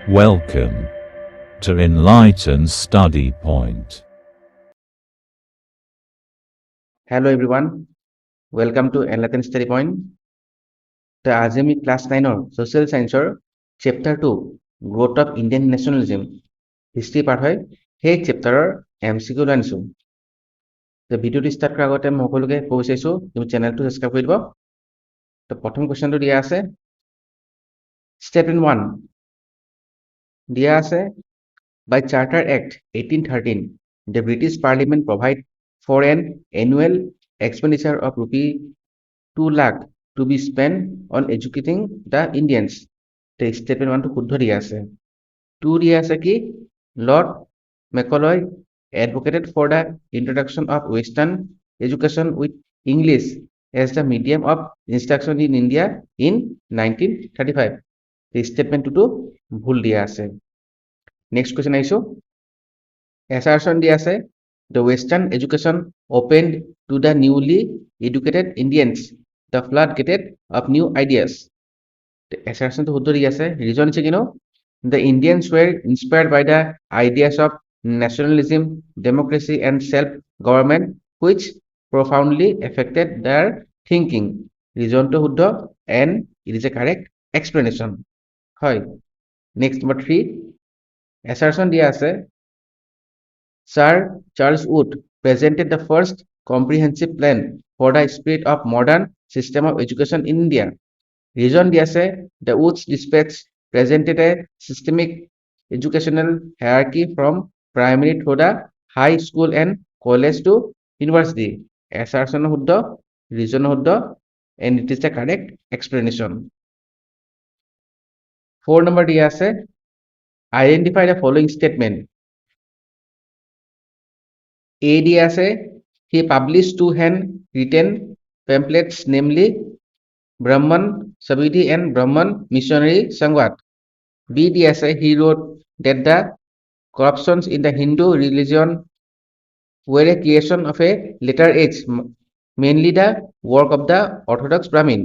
Welcome to Enlighten Study Point. Hello everyone, welcome to Enlighten Study Point. তো আজি আমি class 9 social science chapter 2 growth of Indian nationalism history part হয় সেই চেপ্টাৰৰ MCQ লৈ আনিছোঁ। তো ভিডিঅ'টো ষ্টাৰ্ট কৰাৰ আগতে মই সকলোকে ক'ব বিচাৰিছোঁ তুমি চেনেলটো ছাবস্ক্ৰাইব কৰি দিব। তো প্ৰথম কুৱেশ্যনটো দিয়া আছে ষ্টেটমেণ্ট 1 দিয়া আছে by Charter Act 1813 the British Parliament provide for an annual expenditure of rupee 2 lakh to be spent on educating the Indians. The statement 1 to শুদ্ধ দিয়া আছে। 2 দিয়া আছে কি Lord Macaulay advocated for the introduction of Western education with English as the medium of instruction in India in 1935. The statement 2 to ভুল দিয়া আছে। Next question আইছো assertion দিয়া আছে the Western education opened to the newly educated Indians the floodgate of new ideas. The assertion to শুদ্ধ দিয়া আছে reason আছে কিনো the Indians were inspired by the ideas of nationalism, democracy and self-government which profoundly affected their thinking. Reason to শুদ্ধ and it is a correct explanation. হয় next number 3 assertion দিয়া আছে Sir Charles Wood presented the first comprehensive plan for the spread of modern system of education in India. Reason দিয়া আছে the Wood's dispatch presented a systemic educational hierarchy from primary to the high school and college to university. Assertion শুদ্ধ, reason শুদ্ধ and it is the correct explanation. 4 number দিয়া আছে identify the following statement. A দিয়া আছে he published two hand-written pamphlets namely Brahman Sabiti and Brahman Missionary Sangwat. B দিয়া আছে he wrote that the corruptions in the Hindu religion were a creation of a later age, mainly the work of the Orthodox Brahmin.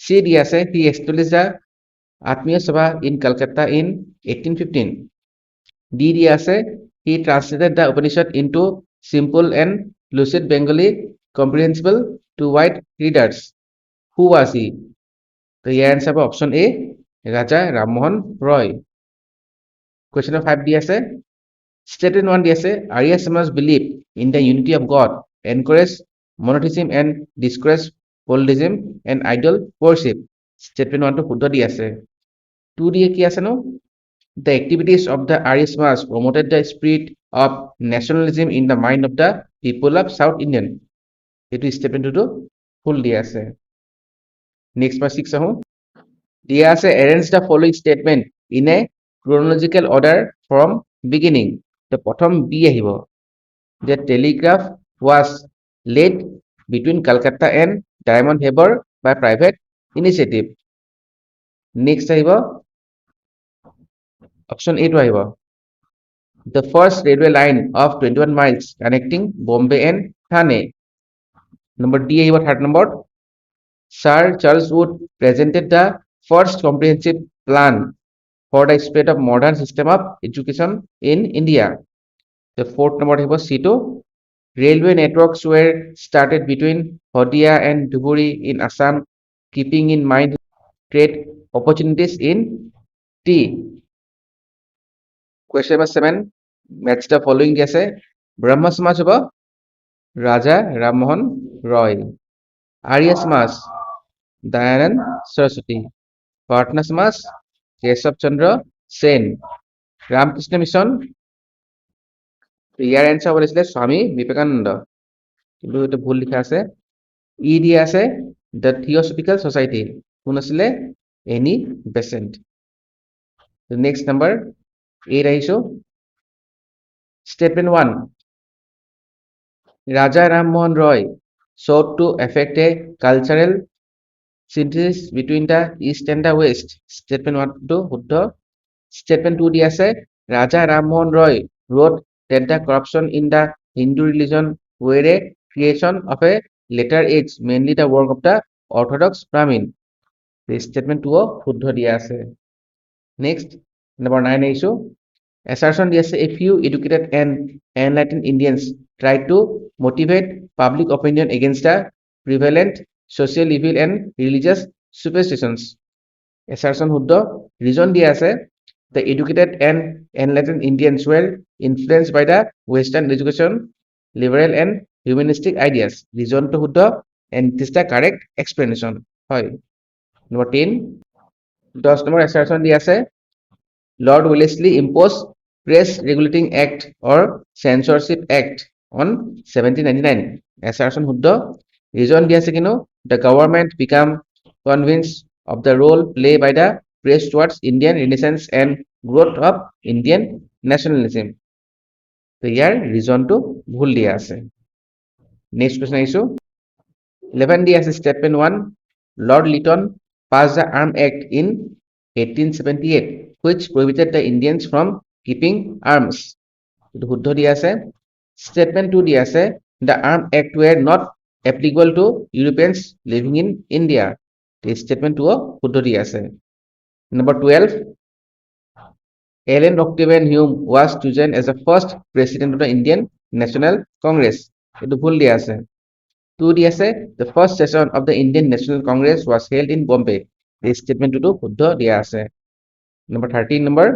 C দিয়া আছে he established the Atmiya Sabha in Calcutta in 1815. D দিয়া আছে he translated the Upanishad into simple and lucid Bengali comprehensible to white readers. Who was he? The answer is option A, Raja Ram Mohan Roy. Question number 5 দিয়া আছে statement 1 দিয়া আছে Arya Samaj believe in the unity of God, encourage monotheism and discourage polytheism and idol worship. Statement 1 to শুদ্ধ দিয়া আছে 2 দিয়ে কি আছে নো The activities of the Arya Samaj promoted the spirit of nationalism in the mind of the people of South Indian. It is statement 2 to full দিয়া আছে next part 6 আহো দিয়া আছে arrange the following statement in a chronological order from beginning. The প্ৰথম B আহিব the telegraph was laid between Calcutta and Diamond Harbour by private initiative. Next আহিব option A to আহিব the first railway line of 21 miles connecting Bombay and Thane. Number D আহিব third number Sir Charles Wood presented the first comprehensive plan for the spread of modern system of education in India. The fourth number আহিব C2 railway networks were started between Hodia and Dhuburi in Assam keeping in mind trade opportunities in tea. Question number 7 match the following di ase Brahma Samaj hobo Raja Ram Mohan Roy, Arya Samaj Dayanand Saraswati, Patna Samaj Keshav Chandra Sen, Ramakrishna Mission year answer বলেছিল স্বামী বিবেকানন্দ কিন্তু এটা ভুল লিখা আছে ই দিয়া আছে the theosophical society কোন আছিল এনি বেসেন্ট নেক্সট নাম্বার 8 আহিছো statement 1 Raja Ram Mohan Roy sought to effect a cultural synthesis between the east and the west. Statement 1 to শুদ্ধ statement 2 দিয়া আছে Raja Ram Mohan Roy wrote that the corruption in the Hindu religion were a creation of a later age, mainly the work of the Orthodox Brahmin. The statement 2 শুদ্ধ দিয়া আছে next Number 9 issue. Assertion yes, a few educated and enlightened Indians try to motivate public opinion against the prevalent social evil and religious superstitions. Assertion শুদ্ধ reason দিয়া আছে the educated and enlightened Indians were influenced by the Western education, liberal and humanistic ideas. Reason to শুদ্ধ and it is the correct explanation. হয় number 10 10 number assertion দিয়া আছে Lord Wellesley imposed Press Regulating Act or Censorship Act on 1799. Assertion শুদ্ধ reason দিয়া আছে কিনো the government became convinced of the role played by the press towards Indian Renaissance and growth of Indian nationalism. তো ইয়াৰ ৰিজনটো ভুল দিয়া আছে next question আহিছো 11 দিয়া আছে statement 1 Lord Lytton passed the Arms Act in 1878 which prohibited the Indians from keeping arms. এইটো শুদ্ধ দিয়া আছে ষ্টেটমেণ্ট 2 দিয়া আছে the Arms Act were not applicable to Europeans living in India. Statement 2 শুদ্ধ দিয়া আছে number 12 Allen Octavian Hume was chosen as the first president of the Indian National Congress. এইটো ভুল দিয়া আছে 2 দিয়া আছে the first session of the Indian National Congress was held in Bombay. এই statement টো শুদ্ধ দিয়া আছে number 13 number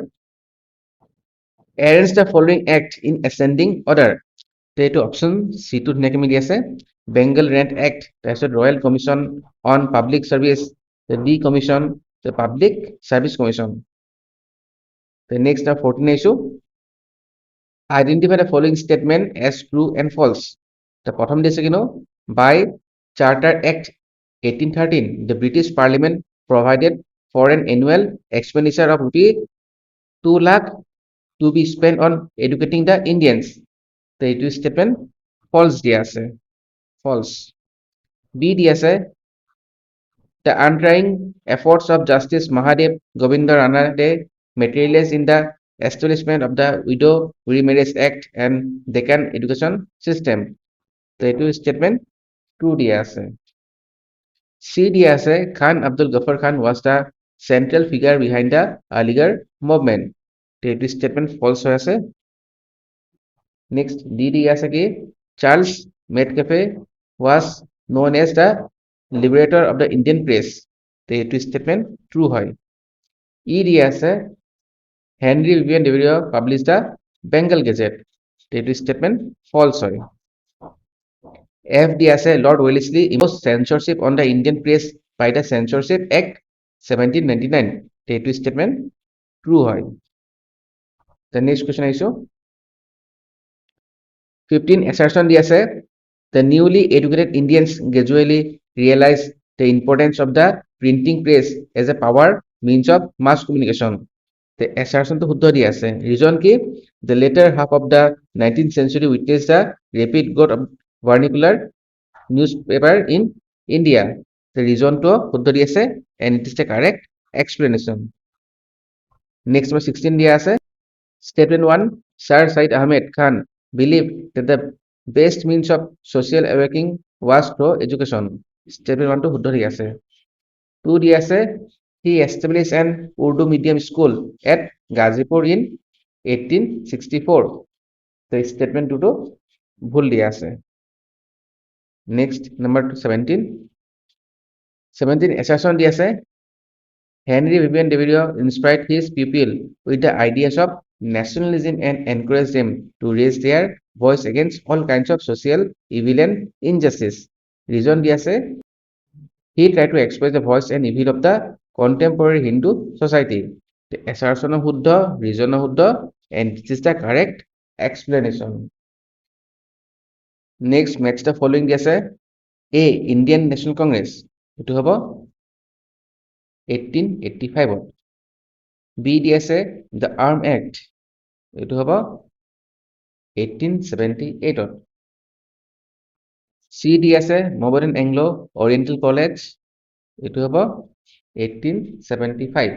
arrange the following act in ascending order. এইটো অপশন সি টো ধুনীয়াকৈ মিলি আছে Bengal Rent Act, তাৰপিছত Royal Commission on Public Service, the D Commission, the Public Service Commission. The next 14 issue. Identify the following statement as true and false. The bottom দিছে কিনো by Charter Act 1813, the British Parliament provided for an annual expenditure of rupee 2 lakh to be spent on educating the Indians. The এইটো statement false দিয়া আছে false. B দিয়া আছে the untrying efforts of Justice Mahadev Govinda Ranade materialized in the establishment of the Widow Remarriage Act and Deccan Education System. তো এইটো statement true দিয়া আছে C দিয়া আছে Khan Abdul Ghaffar Khan was the central figure behind the Aligarh movement. তো এইটো statement false হৈ আছে next D দিয়া আছে কি Charles Metcalfe was known as the liberator of the Indian press. তো এইটো statement true হয় E দিয়া আছে Henry Vivian Devereux published the Bengal Gazette. তো এইটো statement false হয় F দিয়া আছে Lord Wellesley imposed censorship on the Indian press by the Censorship Act 1799. তো এইটো statement true হয় the next question আহিছো 15 assertion দিয়া আছে the newly educated Indians gradually realized the importance of the printing press as a power means of mass communication. The assertion to শুদ্ধ দিয়া আছে reason কি the later half of the 19th century witnessed the rapid growth of vernacular newspaper in India. The reason to শুদ্ধ দিয়া আছে and it is the correct explanation. Next number 16 দিয়া আছে statement 1 Sir Said Ahmed Khan believed that the best means of social awakening was through education. Statement 1 to শুদ্ধ দিয়া আছে 2 দিয়া আছে he established an Urdu medium school at Gazipur in 1864. The statement 2 to ভুল দিয়া আছে next number 17 assertion দিয়া আছে Henry Vivian Devereux inspired his pupil with the ideas of nationalism and encouraged them to raise their voice against all kinds of social evil and injustice. Reason দিয়া আছে he tried to express the voice and evil of the contemporary Hindu society. The assertion শুদ্ধ reason শুদ্ধ and this is the correct explanation. Next match the following দিয়া আছে A Indian National Congress এটো হ'ব 1885 B দিয়া আছে the Arms Act এটো হ'ব 1878 C দিয়া আছে Mohammedan Anglo Oriental College এটো হ'ব 1875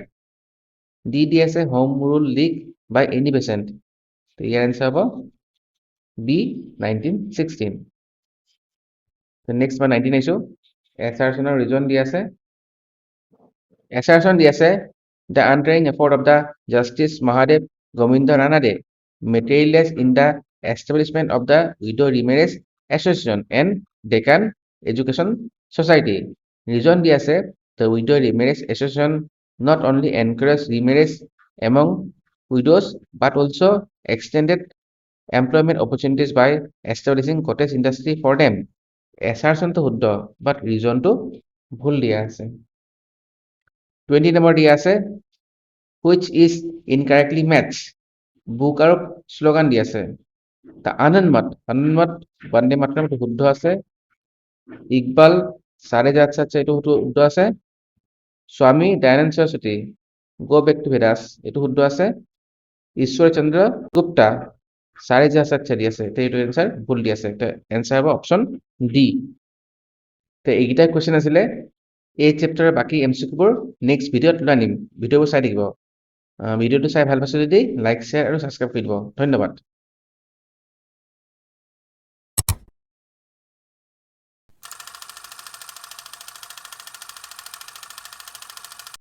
D দিয়া আছে Home Rule League by Annie Besant তো ইয়াৰ আনসাৰ হ'ব B 1916 তো নেক্সট বা 19 আইছো assertion reason দিয়া আছে assertion দিয়া আছে The untiring effort of the Justice Mahadev Govinda Ranade materialized in the establishment of the Widow Remarriage Association and Deccan Education Society. Reason দিয়া আছে, the Widow Remarriage Association not only encouraged remarriage among widows but also extended employment opportunities by establishing cottage industry for them. Assertionটো শুদ্ধ, but reasonটো ভুল দিয়া আছে। 20 number দিয়া আছে, which is incorrectly matched. Book আৰু slogan দি আছে। আনন্দমত বন্দে মাতৰম এইটো শুদ্ধ আছে। ইকবাল সাৰে যাচ্ছে এইটো শুদ্ধ আছে। Swami Dayanand Saraswati go back to Vedas এইটো শুদ্ধ আছে। ঈশ্বৰ চন্দ্ৰ গুপ্তা সাৰে যাচ্ছে দি আছে, এইটো এনচাৰ ভুল দি আছে। এনচাৰ হ'ব অপশ্যন ডি। এইকেইটা কুৱেশ্যন আছিলে। এই চেপ্টাৰৰ বাকী এমচিকিউবোৰ নেক্সট ভিডিঅ'ত লৈ আনিম। ভিডিঅ'বোৰ চাই থাকিব। ভিডিঅ'টো চাই ভাল পাইছে যদি লাইক, শ্বেয়াৰ আৰু ছাবস্ক্ৰাইব কৰি দিব। ধন্যবাদ।